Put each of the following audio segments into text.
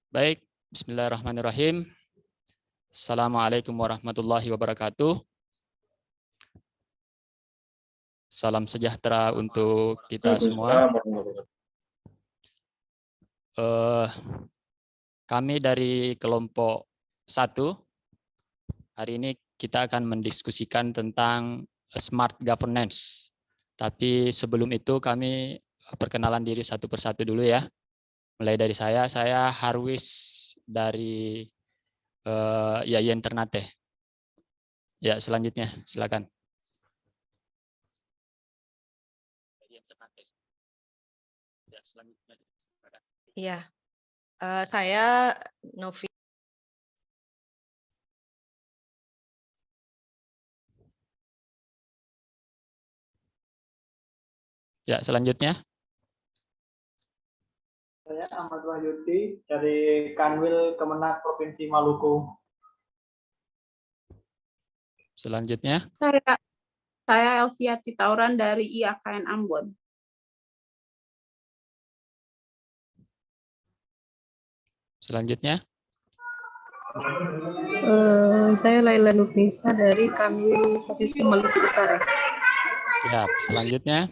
Baik, bismillahirrahmanirrahim. Assalamualaikum warahmatullahi wabarakatuh. Salam sejahtera untuk kita semua. Kami dari kelompok 1, hari ini kita akan mendiskusikan tentang smart governance. Tapi sebelum itu kami perkenalan diri satu persatu dulu ya. Mulai dari saya Harwis dari Yayan Ternate. Ya, selanjutnya silakan. Ya, selanjutnya. Iya, saya Novi. Ya, selanjutnya. Saya Ahmad Wahyudi dari Kanwil Kemenak Provinsi Maluku. Selanjutnya. Saya Elviati Tauran dari IAKN Ambon. Selanjutnya. Saya Laila Nufnisa dari Kanwil Provinsi Maluku Utara. Siap. Selanjutnya.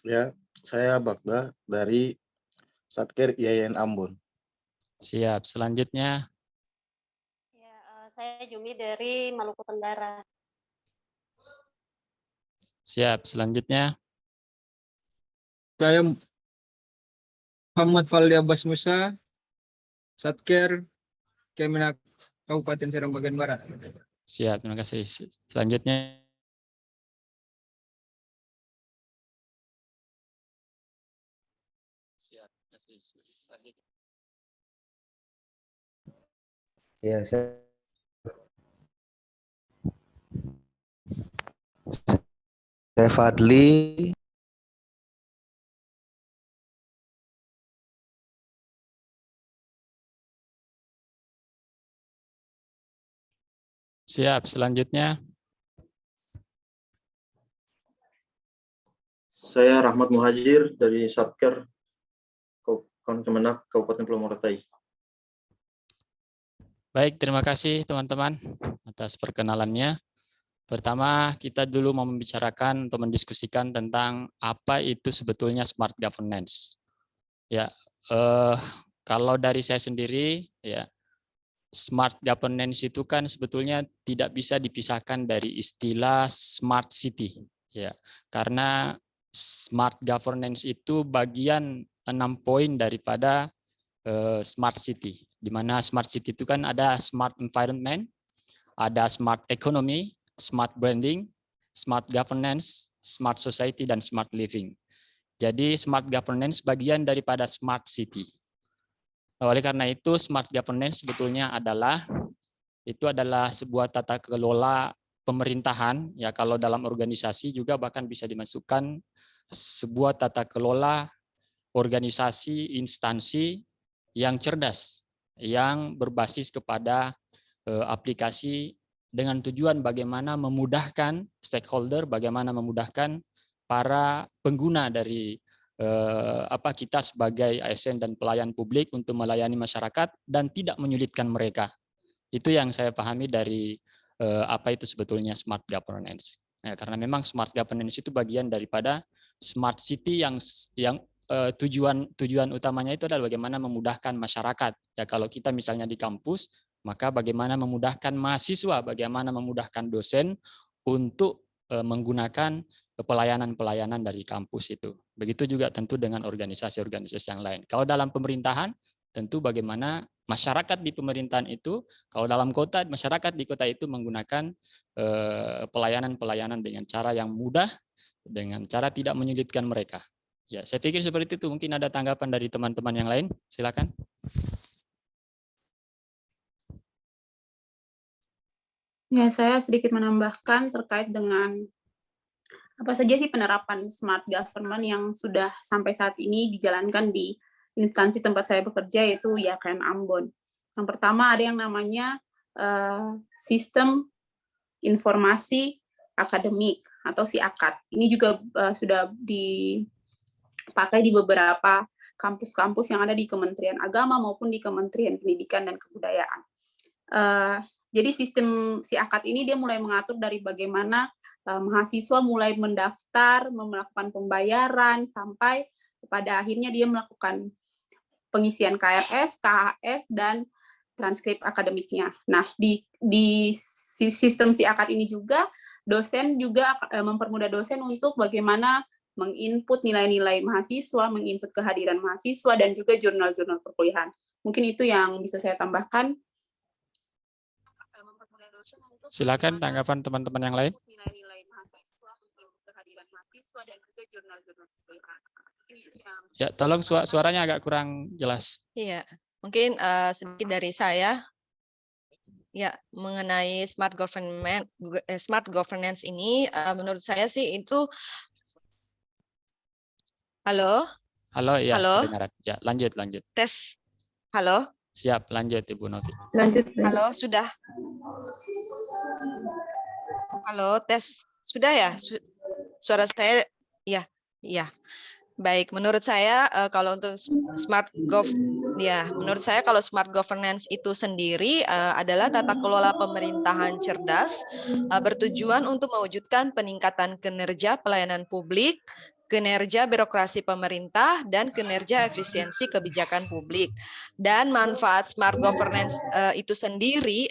Ya, saya Bagda dari Satker IAIN Ambon. Siap. Selanjutnya. Ya, saya Jumi dari Maluku Tenggara. Siap. Selanjutnya. Saya Muhammad Faldi Abbas Musa, Satker Kemenak Kabupaten Serang bagian Barat. Siap. Terima kasih. Selanjutnya. Siap. Terima kasih. Selanjutnya. Ya, saya Fadli. Siap. Selanjutnya. Saya Rahmat Muhajir dari Satker Kemenak Kabupaten Pulau Morotai. Baik, terima kasih teman-teman atas perkenalannya. Pertama, kita dulu mau membicarakan atau mendiskusikan tentang apa itu sebetulnya smart governance. Ya, kalau dari saya sendiri, ya, smart governance itu kan sebetulnya tidak bisa dipisahkan dari istilah smart city, ya, karena smart governance itu bagian 6 poin daripada smart city, di mana smart city itu kan ada smart environment, ada smart economy, smart branding, smart governance, smart society, dan smart living. Jadi smart governance bagian daripada smart city. Oleh karena itu smart governance sebetulnya adalah sebuah tata kelola pemerintahan, ya, kalau dalam organisasi juga bahkan bisa dimasukkan sebuah tata kelola organisasi instansi yang cerdas, yang berbasis kepada aplikasi dengan tujuan bagaimana memudahkan stakeholder, bagaimana memudahkan para pengguna dari kita sebagai ASN dan pelayan publik untuk melayani masyarakat dan tidak menyulitkan mereka. Itu yang saya pahami dari apa itu sebetulnya smart governance. Nah, karena memang smart governance itu bagian daripada smart city yang tujuan utamanya itu adalah bagaimana memudahkan masyarakat. Ya, kalau kita misalnya di kampus, maka bagaimana memudahkan mahasiswa, bagaimana memudahkan dosen untuk menggunakan pelayanan-pelayanan dari kampus itu. Begitu juga tentu dengan organisasi-organisasi yang lain. Kalau dalam pemerintahan, tentu bagaimana masyarakat di pemerintahan itu, kalau dalam kota, masyarakat di kota itu menggunakan pelayanan-pelayanan dengan cara yang mudah, dengan cara tidak menyulitkan mereka. Ya, saya pikir seperti itu. Mungkin ada tanggapan dari teman-teman yang lain. Silakan. Ya, saya sedikit menambahkan terkait dengan apa saja sih penerapan smart government yang sudah sampai saat ini dijalankan di instansi tempat saya bekerja, yaitu IAKN Ambon. Yang pertama ada yang namanya sistem informasi akademik atau SIAKAD. Ini juga sudah pakai di beberapa kampus-kampus yang ada di Kementerian Agama maupun di Kementerian Pendidikan dan Kebudayaan. Jadi sistem si akad ini dia mulai mengatur dari bagaimana mahasiswa mulai mendaftar, melakukan pembayaran, sampai pada akhirnya dia melakukan pengisian KRS, KHS, dan transkrip akademiknya. Nah, di sistem si akad ini juga, dosen juga mempermudah dosen untuk bagaimana menginput nilai-nilai mahasiswa, menginput kehadiran mahasiswa, dan juga jurnal-jurnal perkuliahan. Mungkin itu yang bisa saya tambahkan. Silakan tanggapan teman-teman yang lain. Ya, tolong suaranya agak kurang jelas. Iya, mungkin sedikit dari saya. Ya, mengenai smart governance ini, menurut saya sih itu. Halo? Halo, ya, Halo? kedengaran. Ya, lanjut. Tes. Halo? Siap, lanjut Ibu Novi. Lanjut. Halo, sudah? Halo, tes. Sudah ya? Suara saya? Ya. Baik, menurut saya kalau untuk menurut saya kalau smart governance itu sendiri adalah tata kelola pemerintahan cerdas bertujuan untuk mewujudkan peningkatan kinerja pelayanan publik, kinerja birokrasi pemerintah, dan kinerja efisiensi kebijakan publik. Dan manfaat smart governance itu sendiri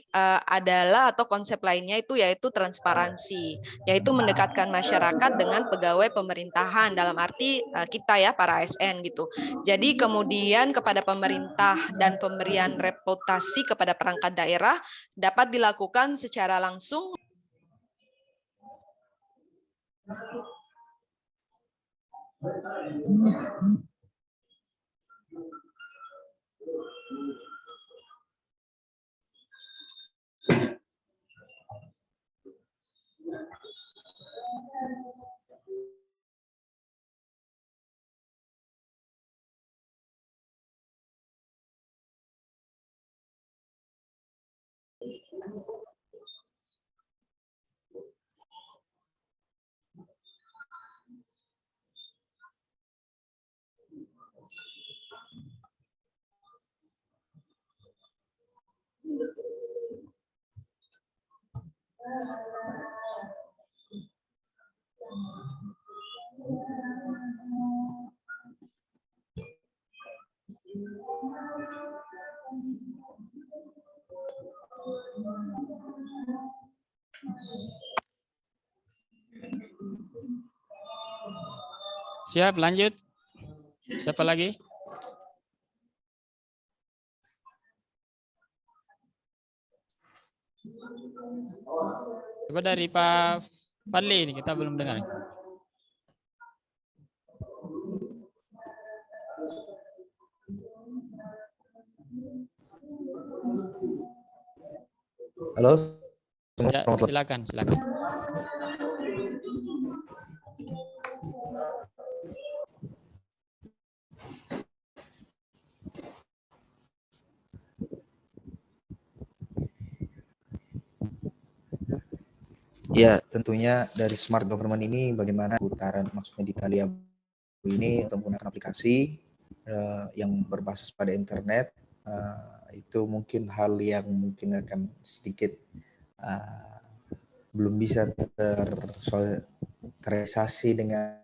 adalah, atau konsep lainnya itu yaitu transparansi, yaitu mendekatkan masyarakat dengan pegawai pemerintahan, dalam arti kita ya para ASN gitu. Jadi kemudian kepada pemerintah dan pemberian reputasi kepada perangkat daerah dapat dilakukan secara langsung. Siap, lanjut. Siapa lagi? Coba dari Pak Fadli ini kita belum dengar. Halo. Ya, silakan. Ya, tentunya dari smart government ini bagaimana putaran, maksudnya di Taliabu ini untuk menggunakan aplikasi yang berbasis pada internet, itu mungkin hal yang mungkin akan sedikit belum bisa terrealisasi dengan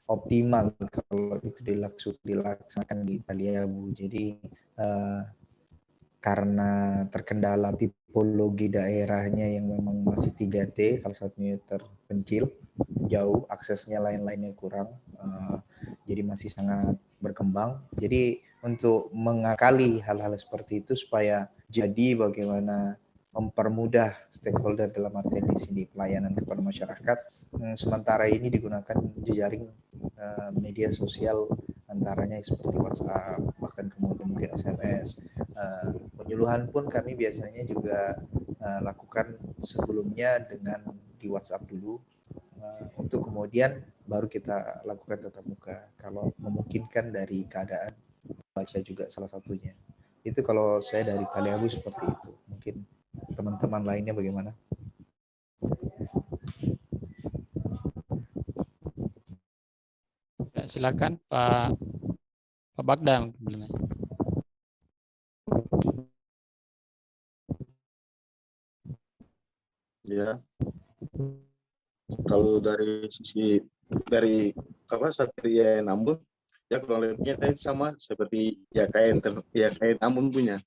optimal kalau itu dilaksanakan di Taliabu. Jadi karena terkendala tipologi daerahnya yang memang masih 3T, salah satunya terpencil, jauh, aksesnya lain-lainnya kurang, jadi masih sangat berkembang. Jadi untuk mengakali hal-hal seperti itu supaya jadi bagaimana mempermudah stakeholder dalam artian di sini pelayanan kepada masyarakat, sementara ini digunakan jejaring media sosial, antaranya seperti WhatsApp, bahkan kemudian mungkin SMS. Penyuluhan pun kami biasanya juga lakukan sebelumnya dengan di WhatsApp dulu, untuk kemudian baru kita lakukan tatap muka kalau memungkinkan dari keadaan baca juga salah satunya. Itu kalau saya dari Taliabu seperti itu. Mungkin teman-teman lainnya bagaimana? silakan Pak Bagda. Ya, kalau dari sisi Satria Ambon, ya kurang lebihnya sama seperti ya kayak Ambon punya.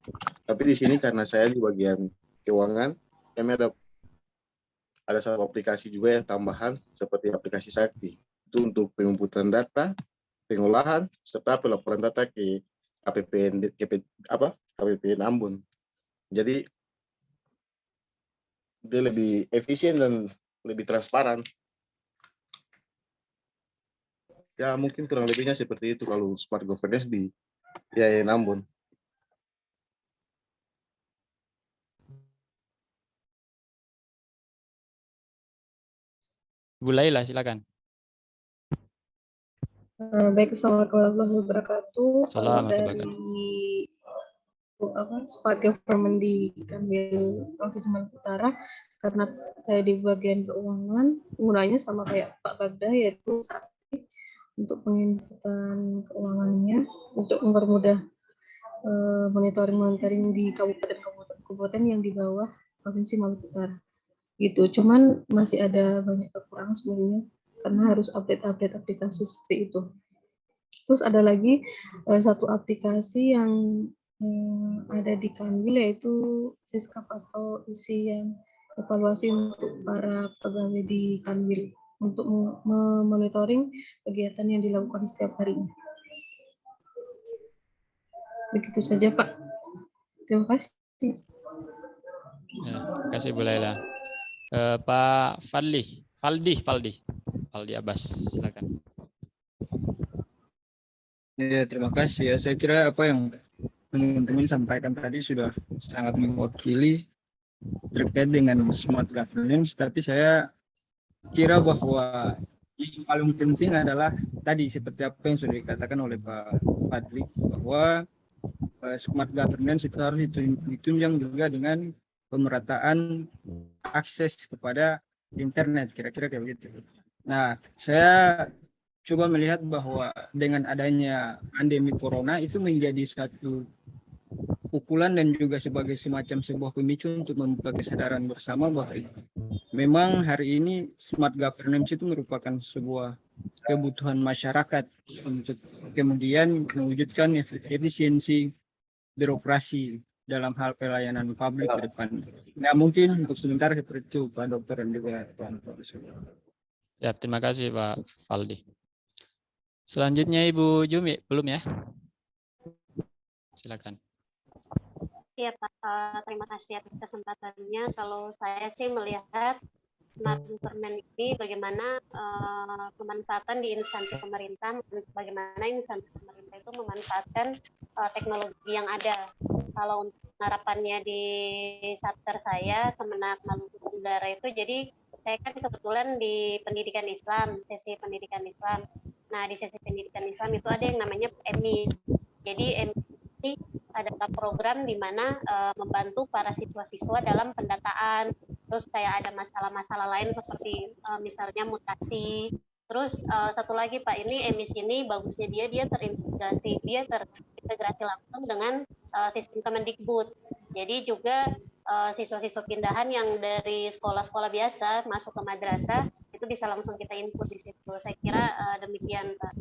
Tapi di sini karena saya di bagian keuangan, kami ada satu aplikasi juga yang tambahan seperti aplikasi Sakti. Itu untuk pengumpulan data, pengolahan serta pelaporan data ke KPPN Ambon. Jadi dia lebih efisien dan lebih transparan. Ya mungkin kurang lebihnya seperti itu kalau smart governance di IAIN Ambon. Bu Laila, silakan. Baik, assalamualaikum warahmatullahi wabarakatuh. Kalau dari smart government di Kanwil Provinsi Maluku Utara, karena saya di bagian keuangan, penggunanya sama kayak Pak Bagda, yaitu untuk penginputan keuangannya, untuk mempermudah monitoring di kabupaten yang di bawah Provinsi Maluku Utara. Gitu. Cuman masih ada banyak kekurangan sebenarnya, karena harus update aplikasi seperti itu. Terus ada lagi satu aplikasi yang ada di Kanwil, yaitu Siskap atau isian evaluasi untuk para pegawai di Kanwil untuk memonitoring kegiatan yang dilakukan setiap harinya. Begitu saja, Pak. Terima kasih. Ya, terima kasih Bu Laila. Pak Faldi Abbas, silakan. Ya, terima kasih ya. Saya kira apa yang teman-teman sampaikan tadi sudah sangat mewakili terkait dengan smart governance, tapi saya kira bahwa yang paling penting adalah tadi seperti apa yang sudah dikatakan oleh Pak Fadli, bahwa smart governance itu harus ditunjang juga dengan pemerataan akses kepada internet, kira-kira kayak begitu. Nah, saya coba melihat bahwa dengan adanya pandemi corona itu menjadi satu pukulan dan juga sebagai semacam sebuah pemicu untuk membuka kesadaran bersama bahwa memang hari ini smart governance itu merupakan sebuah kebutuhan masyarakat untuk kemudian mewujudkan efisiensi birokrasi dalam hal pelayanan publik ke depan. Nah, mungkin untuk sebentar seperti itu Pak Dokter dan juga Pak Profesor. Ya, terima kasih Pak Faldi. Selanjutnya Ibu Jumi, belum ya? Silakan. Iya Pak, terima kasih atas kesempatannya. Kalau saya sih melihat smart government ini bagaimana pemanfaatan di instansi pemerintah, bagaimana instansi pemerintah itu memanfaatkan teknologi yang ada. Kalau untuk penerapannya di Satker saya, Kemenak Maluku Utara itu, jadi saya kan kebetulan di pendidikan Islam, sesi pendidikan Islam. Nah, di sesi pendidikan Islam itu ada yang namanya EMIS. Jadi EMIS ini adalah program di mana membantu para siswa-siswa dalam pendataan. Terus kayak ada masalah-masalah lain seperti misalnya mutasi. Terus satu lagi Pak, ini EMIS ini bagusnya dia terintegrasi langsung dengan sistem Kemendikbud. Jadi juga siswa-siswa pindahan yang dari sekolah-sekolah biasa masuk ke madrasah itu bisa langsung kita input di situ. Saya kira demikian Pak.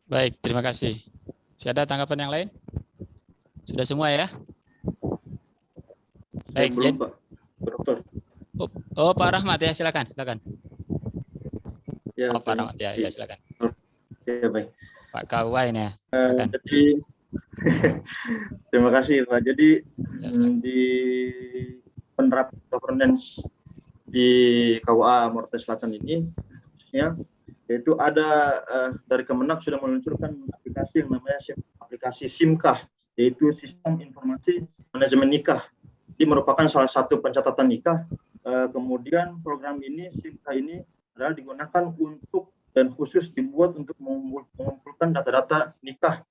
Baik, terima kasih. Masih ada tanggapan yang lain? Sudah semua ya? Baik, belum Pak Dokter. Oh, Pak Rahmat ya, silakan. Ya, Pak Rahmat ya, silakan. Ya, baik. Pak Kawain ya. Jadi terima kasih Pak. Jadi di penerapan governance di KUA Moretai Selatan ini khususnya, yaitu ada dari Kemenak sudah meluncurkan aplikasi yang namanya aplikasi SIMKAH, yaitu Sistem Informasi Manajemen Nikah. Ini merupakan salah satu pencatatan nikah. Kemudian program ini SIMKAH ini adalah digunakan untuk dan khusus dibuat untuk mengumpulkan data-data nikah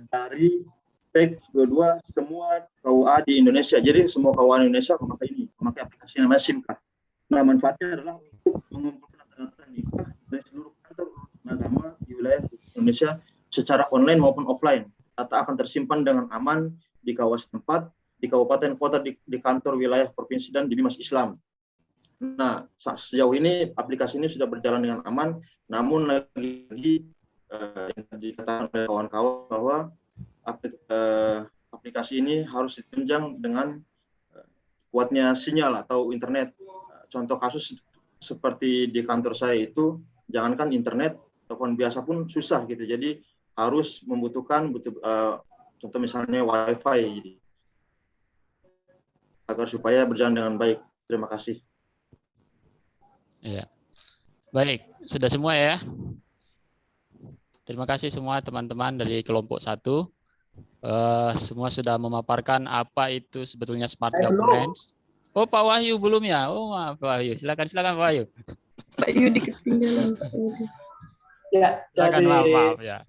dari baik dua semua KUA di Indonesia. Jadi semua KUA di Indonesia memakai aplikasi namanya SIMKAH. Nah, manfaatnya adalah untuk mengumpulkan data-data nikah dari seluruh kantor agama Indonesia secara online maupun offline. Data akan tersimpan dengan aman di kawasan tempat, di kabupaten kota, di kantor wilayah provinsi dan di Bimas Islam. Nah, sejauh ini aplikasi ini sudah berjalan dengan aman, namun lagi-lagi yang dikatakan oleh kawan-kawan bahwa aplikasi ini harus ditunjang dengan kuatnya sinyal atau internet. Contoh kasus seperti di kantor saya itu, jangankan internet, telepon biasa pun susah gitu. Jadi harus membutuhkan contoh misalnya WiFi gitu, agar supaya berjalan dengan baik. Terima kasih. Iya. Baik, sudah semua ya. Terima kasih semua teman-teman dari kelompok 1. Semua sudah memaparkan apa itu sebetulnya smart governance. Oh, Pak Wahyu belum ya? Oh, maaf, Pak Wahyu. Silakan Pak Wahyu. Pak Yudi ketinggalan. Ya, Silakan, maaf ya.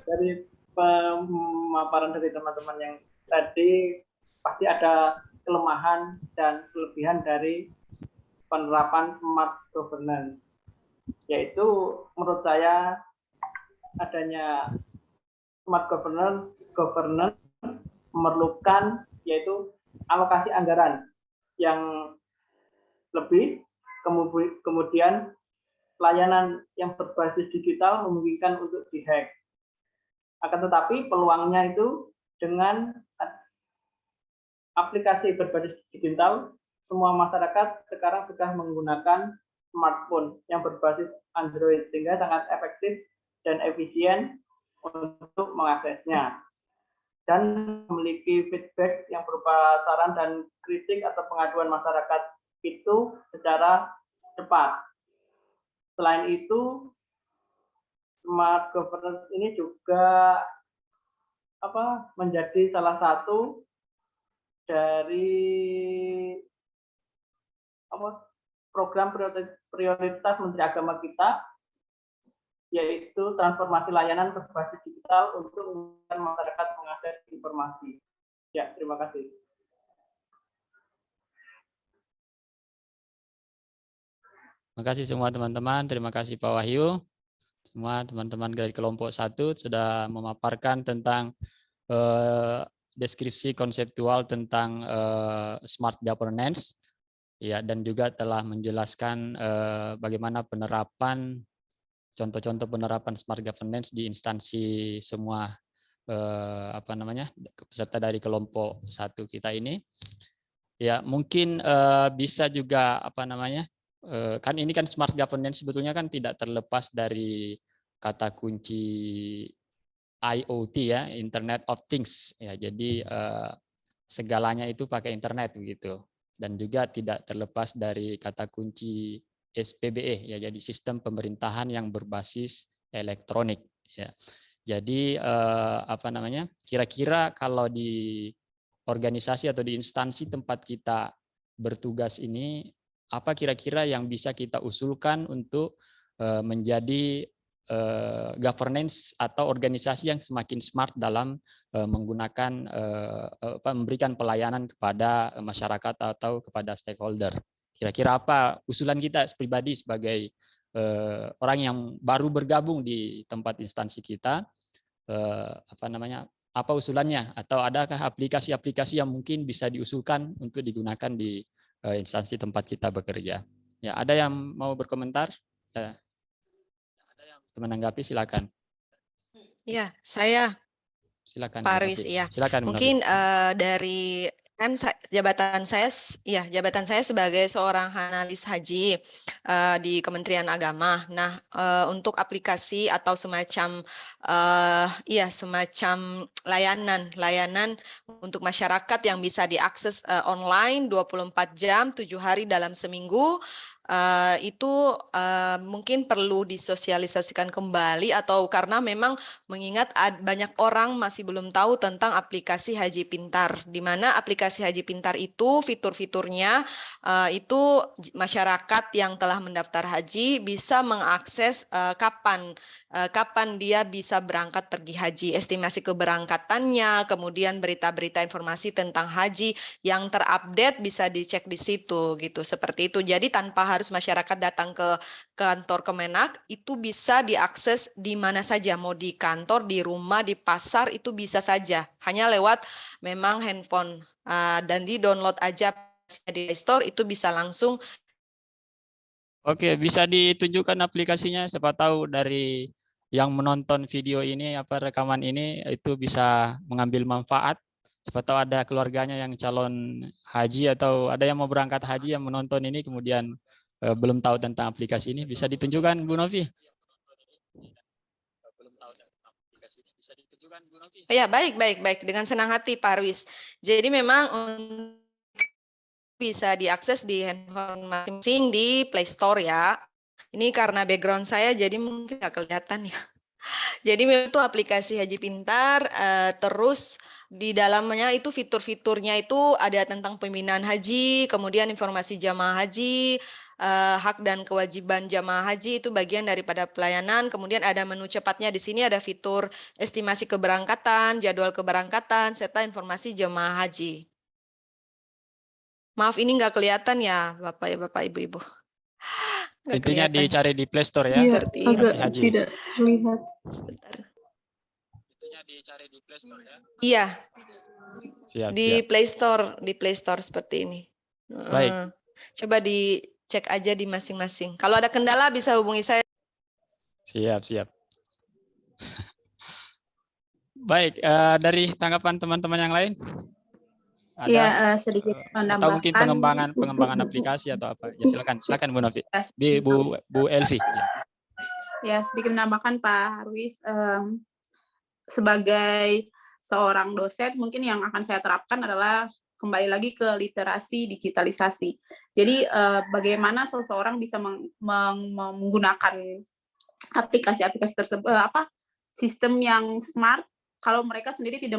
Dari pemaparan dari teman-teman yang tadi pasti ada kelemahan dan kelebihan dari penerapan smart governance, yaitu menurut saya adanya smart governance memerlukan yaitu alokasi anggaran yang lebih, kemudian layanan yang berbasis digital memungkinkan untuk dihack. Akan tetapi peluangnya itu dengan aplikasi berbasis digital, semua masyarakat sekarang sudah menggunakan smartphone yang berbasis Android, sehingga sangat efektif dan efisien untuk mengaksesnya. Dan memiliki feedback yang berupa saran dan kritik atau pengaduan masyarakat itu secara cepat. Selain itu, smart governance ini juga menjadi salah satu dari program prioritas Menteri Agama kita, yaitu transformasi layanan berbasis digital untuk memudahkan masyarakat mengakses informasi. Ya, terima kasih. Terima kasih semua teman-teman. Terima kasih Pak Wahyu. Semua teman-teman dari kelompok 1 sudah memaparkan tentang deskripsi konseptual tentang smart governance, ya, dan juga telah menjelaskan bagaimana penerapan, contoh-contoh penerapan smart governance di instansi semua peserta dari kelompok 1 kita ini. Ya, mungkin bisa juga kan ini kan smart governance sebetulnya kan tidak terlepas dari kata kunci IoT ya, Internet of Things ya. Jadi segalanya itu pakai internet begitu. Dan juga tidak terlepas dari kata kunci SPBE ya, jadi sistem pemerintahan yang berbasis elektronik ya. Jadi kira-kira kalau di organisasi atau di instansi tempat kita bertugas ini, apa kira-kira yang bisa kita usulkan untuk menjadi governance atau organisasi yang semakin smart dalam menggunakan memberikan pelayanan kepada masyarakat atau kepada stakeholder. Kira-kira apa usulan kita pribadi sebagai orang yang baru bergabung di tempat instansi kita, apa usulannya, atau adakah aplikasi-aplikasi yang mungkin bisa diusulkan untuk digunakan di instansi tempat kita bekerja? Ya, ada yang mau berkomentar? Menanggapi, silakan. Ya, saya. Silakan. Pak Arwis, iya. Silakan. Mungkin dari kan jabatan saya sebagai seorang analis haji di Kementerian Agama. Nah, untuk aplikasi atau semacam layanan untuk masyarakat yang bisa diakses online 24 jam 7 hari dalam seminggu, itu mungkin perlu disosialisasikan kembali, atau karena memang mengingat banyak orang masih belum tahu tentang aplikasi Haji Pintar, di mana aplikasi Haji Pintar itu fitur-fiturnya itu masyarakat yang telah mendaftar haji bisa mengakses kapan dia bisa berangkat pergi haji, estimasi keberangkatannya, kemudian berita-berita informasi tentang haji yang terupdate bisa dicek di situ gitu, seperti itu. Jadi tanpa harus masyarakat datang ke kantor Kemenak, itu bisa diakses di mana saja, mau di kantor, di rumah, di pasar, itu bisa saja. Hanya lewat memang handphone. Dan di-download aja di Play Store, itu bisa langsung. Oke, bisa ditunjukkan aplikasinya, siapa tahu dari yang menonton video ini, rekaman ini, itu bisa mengambil manfaat. Siapa tahu ada keluarganya yang calon haji atau ada yang mau berangkat haji yang menonton ini kemudian belum tahu tentang aplikasi ini, bisa ditunjukkan Bu Novi. Ya, baik. Dengan senang hati, Pak Arwis. Jadi memang bisa diakses di handphone masing-masing di Play Store ya. Ini karena background saya, jadi mungkin nggak kelihatan ya. Jadi memang itu aplikasi Haji Pintar, terus di dalamnya itu fitur-fiturnya itu ada tentang pembinaan haji, kemudian informasi jamaah haji, hak dan kewajiban jamaah haji itu bagian daripada pelayanan. Kemudian ada menu cepatnya di sini, ada fitur estimasi keberangkatan, jadwal keberangkatan, serta informasi jamaah haji. Maaf ini nggak kelihatan ya Bapak Ibu-Ibu. Intinya dicari di Play Store ya. Iya, Seperti agak haji. tidak terlihat. Sebentar. Intinya dicari di Play Store ya. Iya. Siap, Di siap. Play Store seperti ini. Baik. Coba dicek aja di masing-masing. Kalau ada kendala bisa hubungi saya. Siap. Baik, dari tanggapan teman-teman yang lain? Iya, sedikit menambahkan. Atau mungkin pengembangan aplikasi atau apa? Ya silakan Bu Novi. Bu Elvi. Ya, sedikit menambahkan Pak Arwis, sebagai seorang dosen mungkin yang akan saya terapkan adalah kembali lagi ke literasi digitalisasi. Jadi bagaimana seseorang bisa menggunakan aplikasi-aplikasi tersebut, sistem yang smart kalau mereka sendiri tidak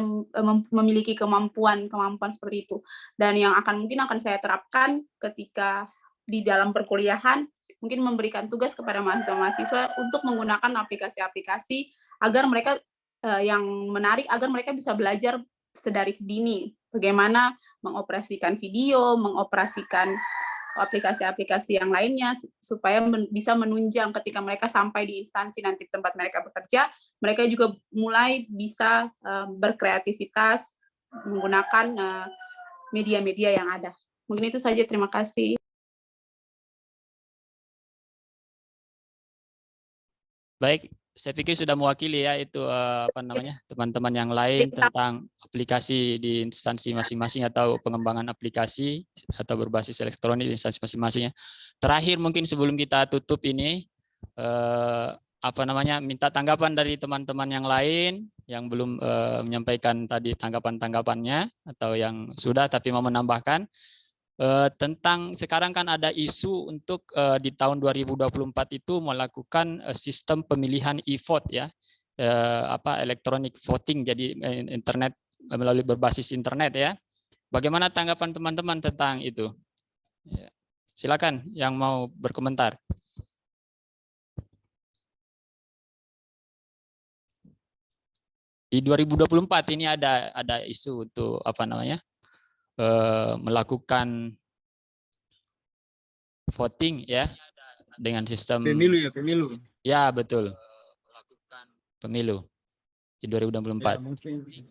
memiliki kemampuan seperti itu. Dan yang mungkin akan saya terapkan ketika di dalam perkuliahan, mungkin memberikan tugas kepada mahasiswa-mahasiswa untuk menggunakan aplikasi-aplikasi agar mereka yang menarik, agar mereka bisa belajar sedari dini bagaimana mengoperasikan video, mengoperasikan aplikasi-aplikasi yang lainnya supaya bisa menunjang ketika mereka sampai di instansi nanti tempat mereka bekerja, mereka juga mulai bisa berkreativitas menggunakan media-media yang ada. Mungkin itu saja, terima kasih. Baik, saya pikir sudah mewakili ya itu teman-teman yang lain tentang aplikasi di instansi masing-masing atau pengembangan aplikasi atau berbasis elektronik di instansi masing-masing. Terakhir mungkin sebelum kita tutup ini minta tanggapan dari teman-teman yang lain yang belum menyampaikan tadi tanggapan-tanggapannya atau yang sudah tapi mau menambahkan. Tentang sekarang kan ada isu untuk di tahun 2024 itu melakukan sistem pemilihan e-vote ya, electronic voting, jadi internet melalui berbasis internet ya. Bagaimana tanggapan teman-teman tentang itu? Ya. Silakan yang mau berkomentar. Di 2024 ini ada isu untuk melakukan voting ya dengan sistem pemilu ya betul, melakukan pemilu di 2024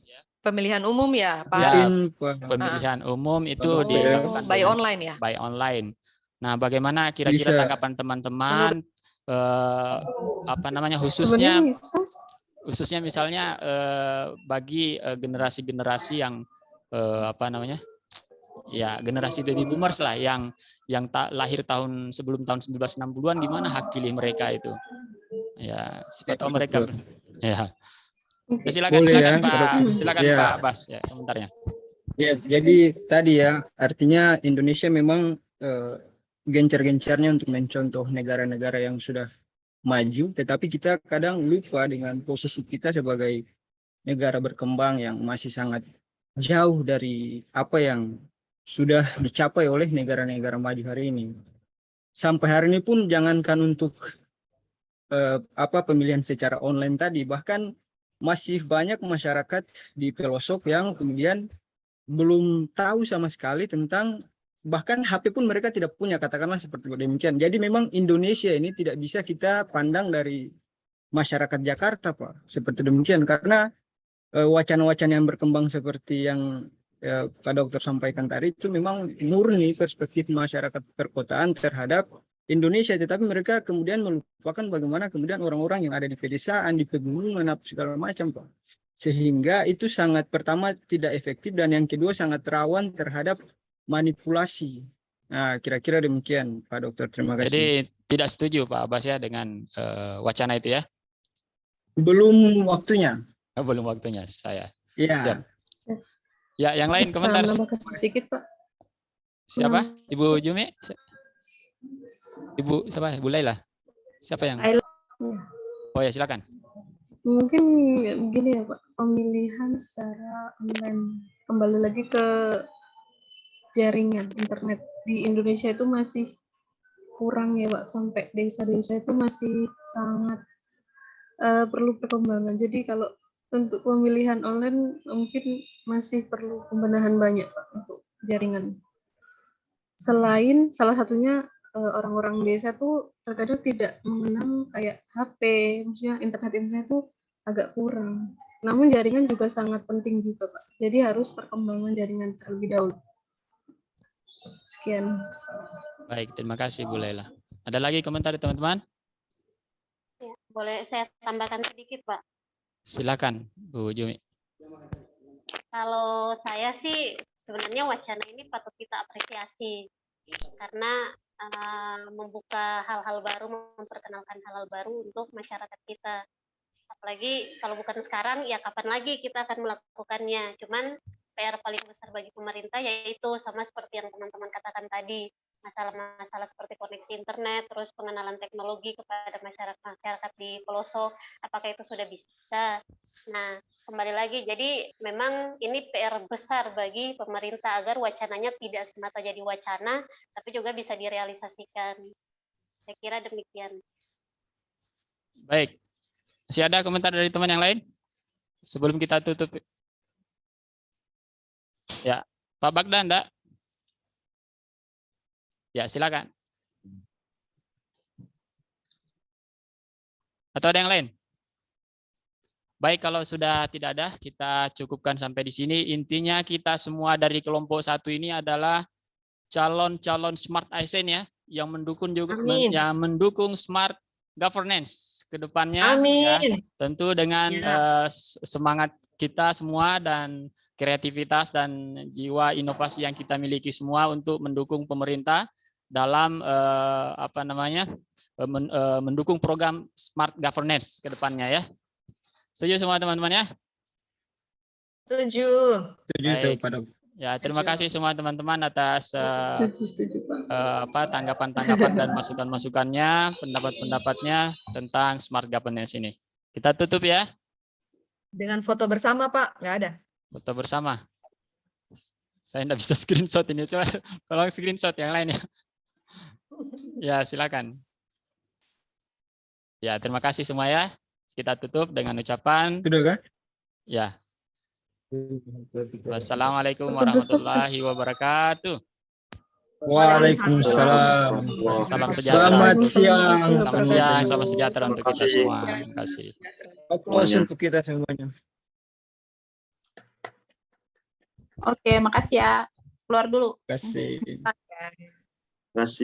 ya, pemilihan umum ya Pak ya, Haris. pemilihan umum itu dilakukan by online ya, by online. Nah bagaimana kira-kira tanggapan teman-teman khususnya misalnya bagi generasi-generasi yang generasi baby boomers lah yang lahir sebelum tahun 1960-an, gimana hak pilih mereka itu? Ya, siapa tahu mereka ya. Silakan Pak Bas ya komentarnya. Ya, jadi tadi ya artinya Indonesia memang gencar-gencarnya untuk mencontoh negara-negara yang sudah maju, tetapi kita kadang lupa dengan posisi kita sebagai negara berkembang yang masih sangat jauh dari apa yang sudah dicapai oleh negara-negara maju hari ini. Sampai hari ini pun jangankan untuk pemilihan secara online tadi, bahkan masih banyak masyarakat di pelosok yang kemudian belum tahu sama sekali tentang bahkan HP pun mereka tidak punya, katakanlah seperti demikian. Jadi memang Indonesia ini tidak bisa kita pandang dari masyarakat Jakarta, Pak, seperti demikian, karena wacana-wacana yang berkembang seperti yang Pak Dokter sampaikan tadi itu memang murni perspektif masyarakat perkotaan terhadap Indonesia, tetapi mereka kemudian melupakan bagaimana kemudian orang-orang yang ada di pedesaan, di pegunungan, segala macam, Pak. Sehingga itu sangat, pertama tidak efektif, dan yang kedua sangat rawan terhadap manipulasi. Nah, kira-kira demikian, Pak Dokter. Terima kasih. Jadi tidak setuju Pak Abbas ya dengan wacana itu ya? Belum waktunya. Belum waktunya saya. Iya. Siap. Ya, yang lain komentar. Sedikit, Pak. Siapa? Ibu Jumi? Ibu siapa? Ibu Laila? Siapa yang? Oh ya, silakan. Mungkin begini ya Pak, pemilihan secara online. Kembali lagi ke jaringan internet di Indonesia itu masih kurang ya Pak, sampai desa-desa itu masih sangat perlu perkembangan. Jadi kalau untuk pemilihan online mungkin masih perlu pembenahan banyak Pak untuk jaringan. Selain salah satunya orang-orang desa tuh terkadang tidak mengenal kayak HP, maksudnya internet itu agak kurang. Namun jaringan juga sangat penting juga Pak. Jadi harus perkembangan jaringan terlebih dahulu. Sekian. Baik, terima kasih Bu Laila. Ada lagi komentar teman-teman? Ya, boleh saya tambahkan sedikit Pak? Silakan Bu Jumi. Kalau saya sih sebenarnya wacana ini patut kita apresiasi karena membuka hal-hal baru, memperkenalkan hal-hal baru untuk masyarakat kita. Apalagi kalau bukan sekarang, ya kapan lagi kita akan melakukannya. Cuman PR paling besar bagi pemerintah yaitu sama seperti yang teman-teman katakan tadi, masalah-masalah seperti koneksi internet, terus pengenalan teknologi kepada masyarakat di pelosok, apakah itu sudah bisa? Nah, kembali lagi, jadi memang ini PR besar bagi pemerintah agar wacananya tidak semata jadi wacana, tapi juga bisa direalisasikan. Saya kira demikian. Baik, masih ada komentar dari teman yang lain? Sebelum kita tutup. Ya, Pak Bagda, enggak? Ya, silakan. Atau ada yang lain? Baik, kalau sudah tidak ada, kita cukupkan sampai di sini. Intinya kita semua dari kelompok 1 ini adalah calon-calon smart ASN ya, yang mendukung juga yang mendukung smart governance ke depannya. Amin. Ya, tentu dengan semangat kita semua dan kreativitas dan jiwa inovasi yang kita miliki semua untuk mendukung pemerintah dalam mendukung program smart governance ke depannya ya. Setuju semua teman-teman ya? Setuju. Setuju Pak Dok. Ya, terima kasih semua teman-teman atas tanggapan-tanggapan dan masukan-masukannya, pendapat-pendapatnya tentang smart governance ini. Kita tutup ya. Dengan foto bersama Pak, nggak ada. Foto bersama. Saya nggak bisa screenshot ini, coba tolong screenshot yang lain ya. Ya, silakan. Ya, terima kasih semua ya. Kita tutup dengan ucapan. Sudah kan? Ya. Wassalamualaikum warahmatullahi wabarakatuh. Waalaikumsalam. Salam sejahtera. Selamat siang. Selamat siang, selamat sejahtera untuk kita semua. Terima kasih. Aplaus untuk kita semuanya. Oke, makasih ya. Keluar dulu. Terima kasih. Terima kasih.